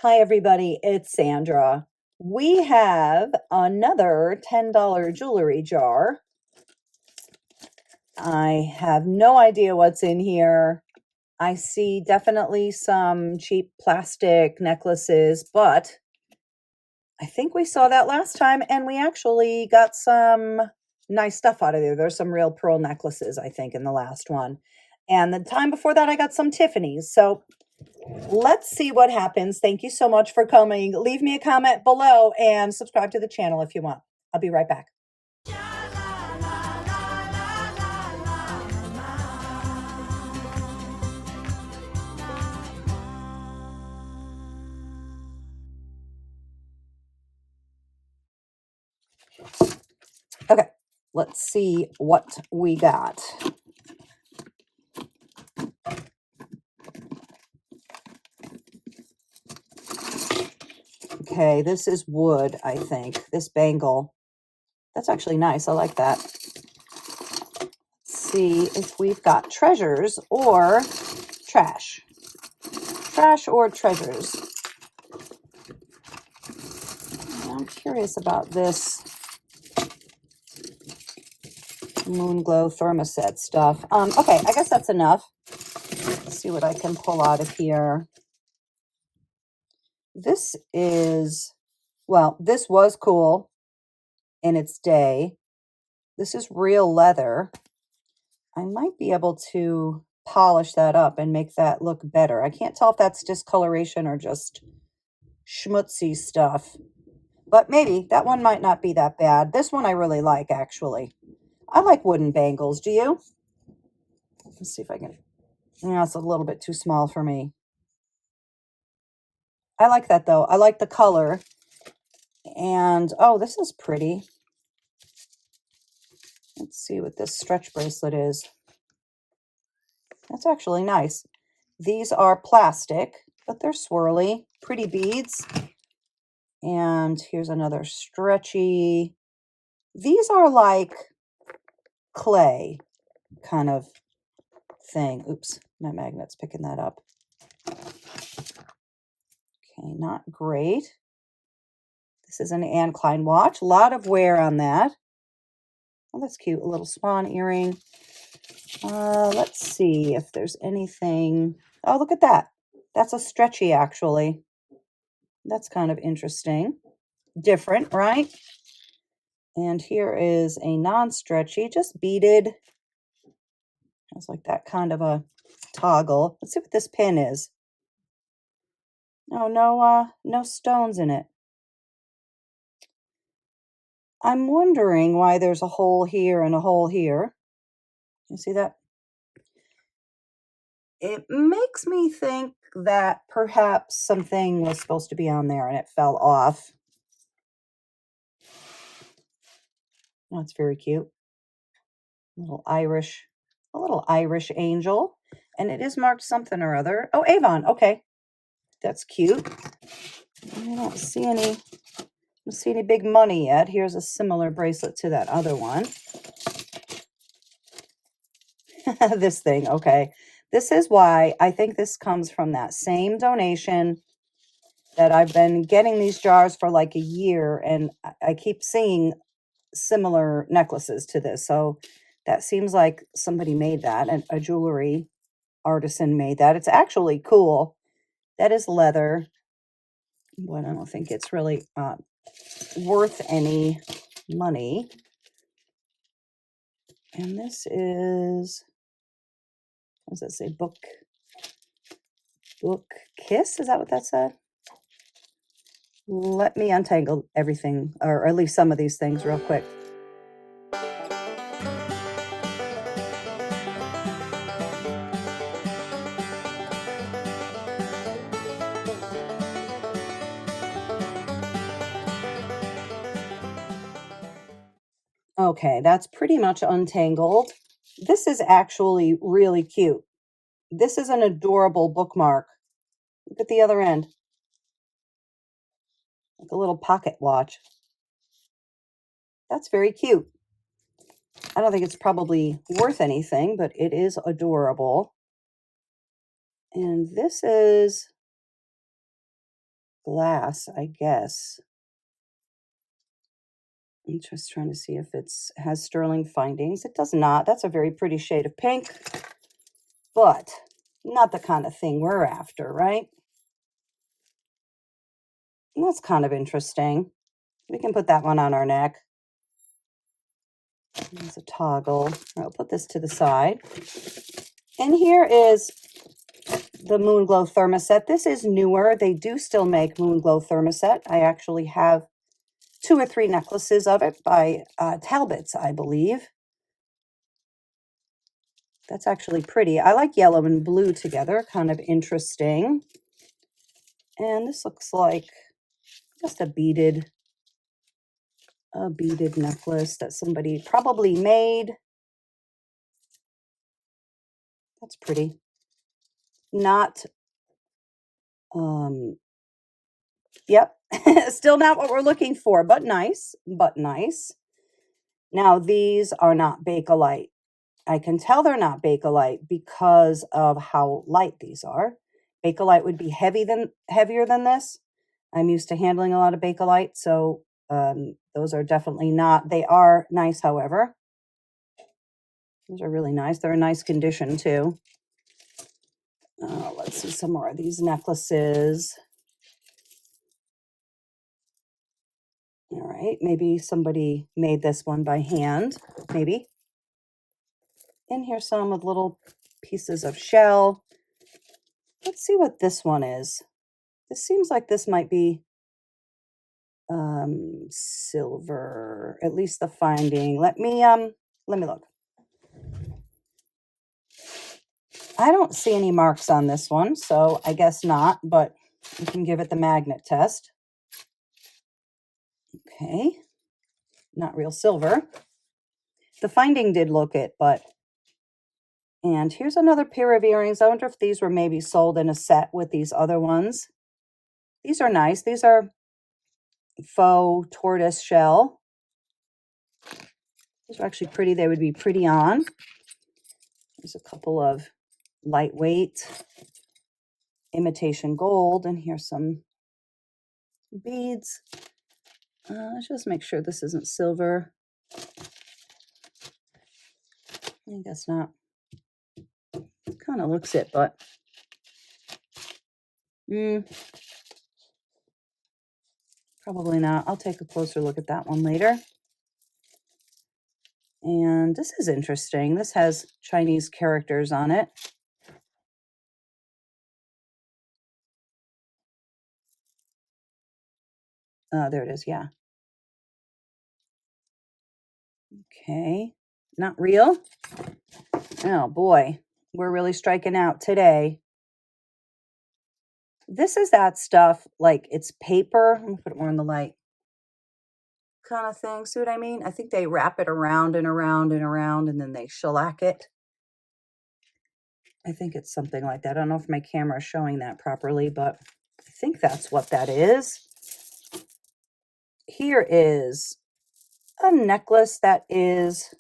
Hi, everybody. It's Sandra. We have another $10 jewelry jar. I have no idea what's in here. I see definitely some cheap plastic necklaces, but I think we saw that last time and we actually got some nice stuff out of there. There's some real pearl necklaces, I think, in the last one. And the time before that, I got some Tiffany's. So let's see what happens. Thank you so much for coming. Leave me a comment below and subscribe to the channel if you want. I'll be right back. Okay, let's see what we got. Okay, this is wood, I think. This bangle. That's actually nice. I like that. Let's see if we've got treasures or trash. Trash or treasures. I'm curious about this moon glow thermoset stuff. Okay, I guess that's enough. Let's see what I can pull out of here. This is, well, this was cool in its day. This is real leather. I might be able to polish that up and make that look better. I can't tell if that's discoloration or just schmutzy stuff, but maybe that one might not be that bad. This one I really like, actually. I like wooden bangles. Do you? Let's see if I can. Yeah, it's a little bit too small for me. I like that, though. I like the color. And, oh, this is pretty. Let's see what this stretch bracelet is. That's actually nice. These are plastic, but they're swirly. Pretty beads. And here's another stretchy. These are like clay kind of thing. Oops, my magnet's picking that up. Okay, not great. This is an Anne Klein watch. A lot of wear on that. Oh, that's cute. A little swan earring. Let's see if there's anything. Oh, look at that. That's a stretchy, actually. That's kind of interesting. Different, right? And here is a non-stretchy, just beaded. It's like that kind of a toggle. Let's see what this pin is. Oh, no stones in it. I'm wondering why there's a hole here and a hole here. You see that? It makes me think that perhaps something was supposed to be on there and it fell off. Oh, it's very cute. A little Irish angel. And it is marked something or other. Oh, Avon. Okay. That's cute. I don't see any big money yet. Here's a similar bracelet to that other one. This thing, okay. This is why I think this comes from that same donation that I've been getting these jars for like a year, and I keep seeing similar necklaces to this. So that seems like somebody made that, and a jewelry artisan made that. It's actually cool. That is leather, but I don't think it's really worth any money. And this is, what does that say? Book kiss? Is that what that said? Let me untangle everything, or at least some of these things real quick. Okay, that's pretty much untangled. This is actually really cute. This is an adorable bookmark. Look at the other end. Like a little pocket watch. That's very cute. I don't think it's probably worth anything, but it is adorable. And this is glass, I guess. I'm just trying to see if it has sterling findings. It does not. That's a very pretty shade of pink, but not the kind of thing we're after, right? And that's kind of interesting. We can put that one on our neck. There's a toggle. I'll put this to the side. And here is the Moon Glow Thermoset. This is newer. They do still make Moon Glow Thermoset. I actually have 2 or 3 necklaces of it by Talbot's, I believe. That's actually pretty. I like yellow and blue together. Kind of interesting. And this looks like just a beaded necklace that somebody probably made. That's pretty. Not, yep, still not what we're looking for, but nice, Now, these are not Bakelite. I can tell they're not Bakelite because of how light these are. Bakelite would be heavier than this. I'm used to handling a lot of Bakelite, so those are definitely not. They are nice, however. Those are really nice. They're in nice condition, too. Let's see some more of these necklaces. All right, maybe somebody made this one by hand, maybe. And here's some with little pieces of shell. Let's see what this one is. This seems like this might be silver, at least the finding. Let me look. I don't see any marks on this one, so I guess not, but we can give it the magnet test. Okay, not real silver. The finding did look it, but... And here's another pair of earrings. I wonder if these were maybe sold in a set with these other ones. These are nice. These are faux tortoise shell. These are actually pretty. They would be pretty on. There's a couple of lightweight imitation gold, and here's some beads. Let's just make sure this isn't silver. I guess not. Kind of looks it, but probably not. I'll take a closer look at that one later. And this is interesting. This has Chinese characters on it. There it is, yeah. Okay, not real. Oh boy, we're really striking out today. This is that stuff, like it's paper. I'm gonna put it more in the light. Kind of thing, see what I mean? I think they wrap it around and around and around, and then they shellac it. I think it's something like that. I don't know if my camera is showing that properly, but I think that's what that is. Here is a necklace that is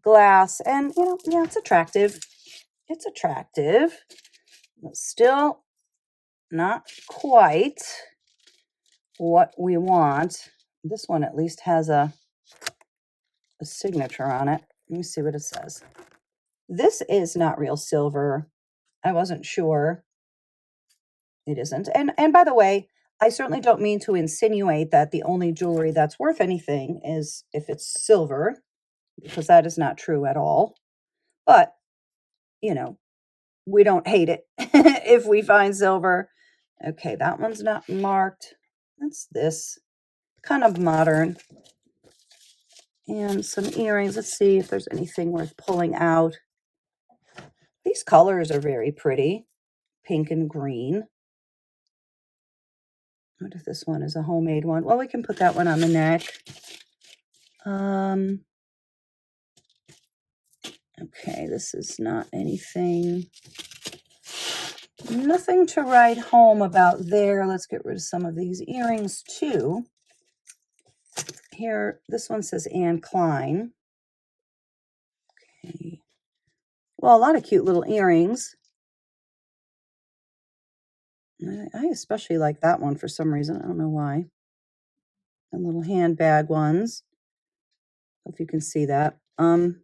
glass, and yeah, it's attractive. It's attractive, but still not quite what we want. This one at least has a signature on it. Let me see what it says. This is not real silver. I wasn't sure. It isn't. And by the way, I certainly don't mean to insinuate that the only jewelry that's worth anything is if it's silver, because that is not true at all. But, we don't hate it if we find silver. Okay, that one's not marked. That's this. Kind of modern. And some earrings. Let's see if there's anything worth pulling out. These colors are very pretty. Pink and green. What if this one is a homemade one? Well, we can put that one on the neck. Okay, this is not anything. Nothing to write home about there. Let's get rid of some of these earrings too. Here, this one says Anne Klein. Okay. Well, a lot of cute little earrings. I especially like that one for some reason. I don't know why. The little handbag ones. If you can see that. And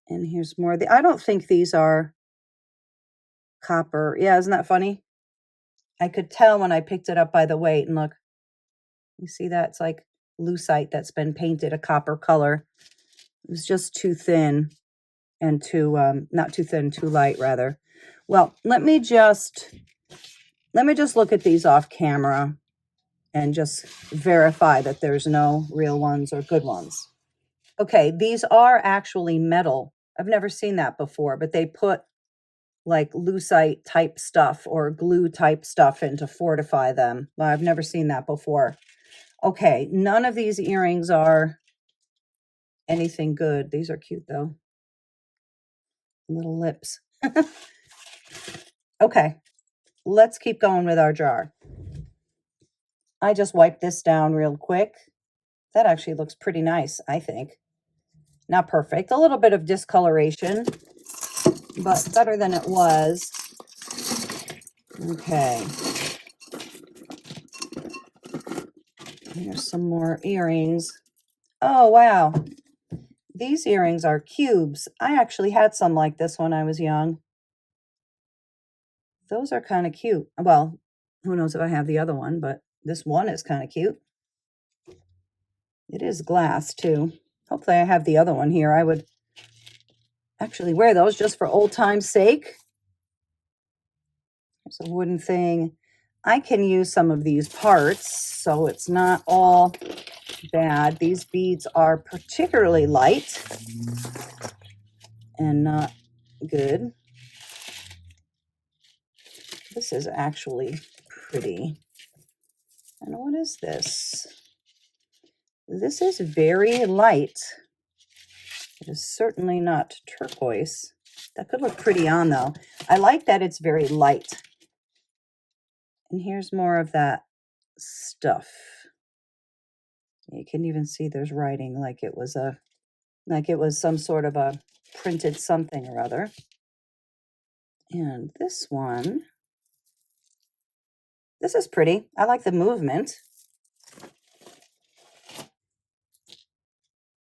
here's more. I don't think these are copper. Yeah, isn't that funny? I could tell when I picked it up by the weight. And look, you see that? It's like lucite that's been painted a copper color. It was just too thin and too, not too thin, too light rather. Well, let me just look at these off camera and just verify that there's no real ones or good ones. Okay, these are actually metal. I've never seen that before, but they put like lucite type stuff or glue type stuff in to fortify them. Well, I've never seen that before. Okay, none of these earrings are anything good. These are cute though. Little lips. Okay, let's keep going with our jar. I just wiped this down real quick. That actually looks pretty nice, I think. Not perfect. A little bit of discoloration, but better than it was. Okay. Here's some more earrings. Oh, wow. These earrings are cubes. I actually had some like this when I was young. Those are kind of cute. Well, who knows if I have the other one, but this one is kind of cute. It is glass too. Hopefully I have the other one here. I would actually wear those just for old time's sake. There's a wooden thing. I can use some of these parts, so it's not all bad. These beads are particularly light and not good. This is actually pretty. And what is this? This is very light. It is certainly not turquoise. That could look pretty on though. I like that it's very light. And here's more of that stuff. You can even see there's writing like it was some sort of a printed something or other. And this one, this is pretty. I like the movement.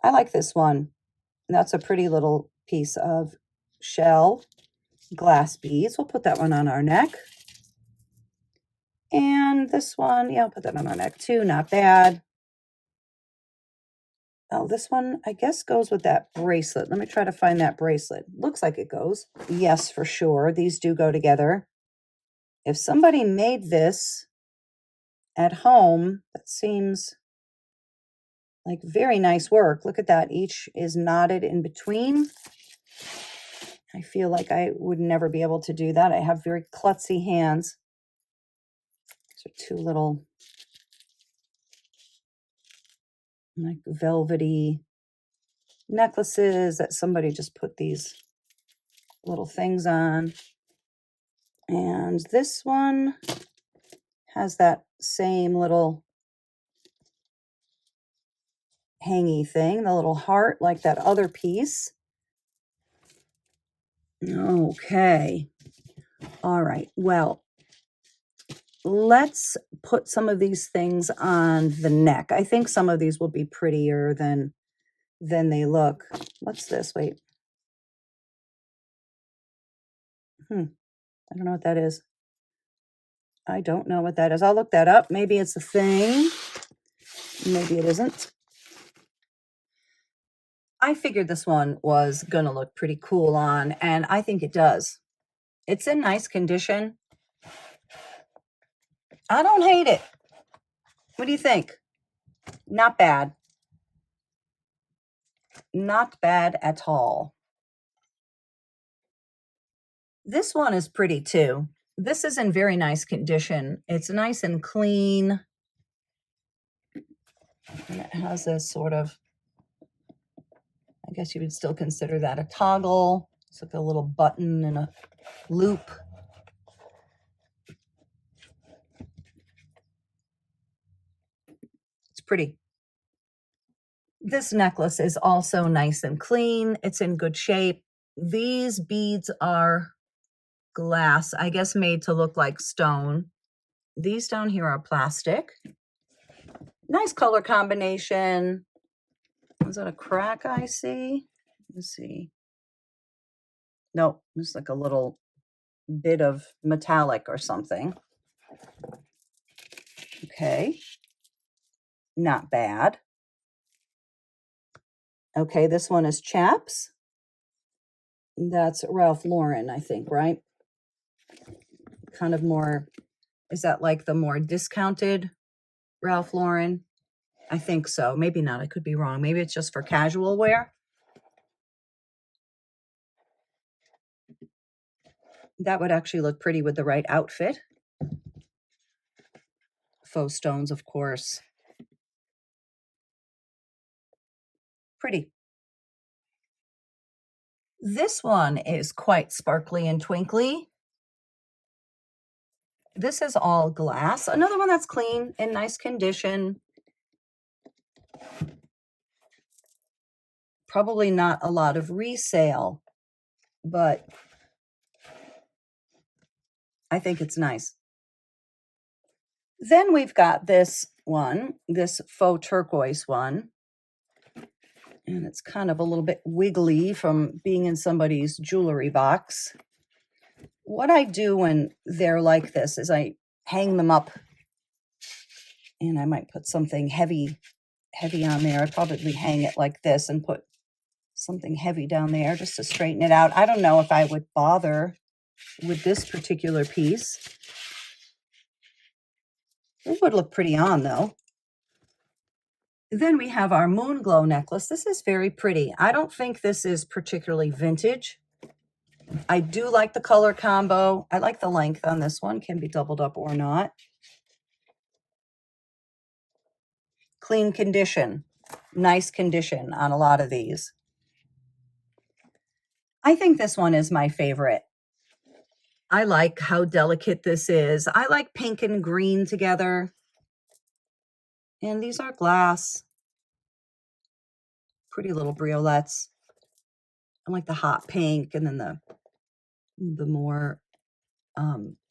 I like this one. That's a pretty little piece of shell glass beads. We'll put that one on our neck. And this one, yeah, I'll put that on our neck too. Not bad. Oh, this one, I guess, goes with that bracelet. Let me try to find that bracelet. Looks like it goes. Yes, for sure. These do go together. If somebody made this at home, that seems like very nice work. Look at that. Each is knotted in between. I feel like I would never be able to do that. I have very klutzy hands. These are two little like velvety necklaces that somebody just put these little things on. And this one has that same little hangy thing, the little heart like that other piece. Okay. All right. Well, let's put some of these things on the neck. I think some of these will be prettier than they look. What's this? Wait. I don't know what that is. I don't know what that is. I'll look that up. Maybe it's a thing. Maybe it isn't. I figured this one was going to look pretty cool on, and I think it does. It's in nice condition. I don't hate it. What do you think? Not bad. Not bad at all. This one is pretty too. This is in very nice condition. It's nice and clean. And it has this sort of, I guess you would still consider that a toggle. It's like a little button and a loop. It's pretty. This necklace is also nice and clean. It's in good shape. These beads are glass, I guess made to look like stone. These down here are plastic. Nice color combination. Is that a crack I see? Let's see. Nope, it's like a little bit of metallic or something. Okay. Not bad. Okay, this one is Chaps. That's Ralph Lauren, I think, right? Kind of more, is that like the more discounted Ralph Lauren? I think so. Maybe not. I could be wrong. Maybe it's just for casual wear. That would actually look pretty with the right outfit. Faux stones, of course. Pretty. This one is quite sparkly and twinkly. This is all glass. Another one that's clean, in nice condition. Probably not a lot of resale, but I think it's nice. Then we've got this one, this faux turquoise one. And it's kind of a little bit wiggly from being in somebody's jewelry box. What I do when they're like this is I hang them up, and I might put something heavy on there. I'd probably hang it like this and put something heavy down there just to straighten it out. I don't know if I would bother with this particular piece. It would look pretty on though. Then we have our moon glow necklace. This is very pretty. I don't think this is particularly vintage. I do like the color combo. I like the length on this one. Can be doubled up or not. Clean condition. Nice condition on a lot of these. I think this one is my favorite. I like how delicate this is. I like pink and green together. And these are glass. Pretty little briolettes. I like the hot pink, and then the more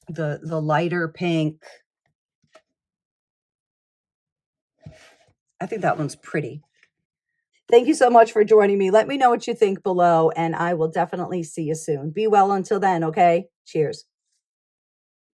the lighter pink. I think that one's pretty. Thank you so much for joining me. Let me know what you think below, and I will definitely see you soon. Be well until then, okay? Cheers.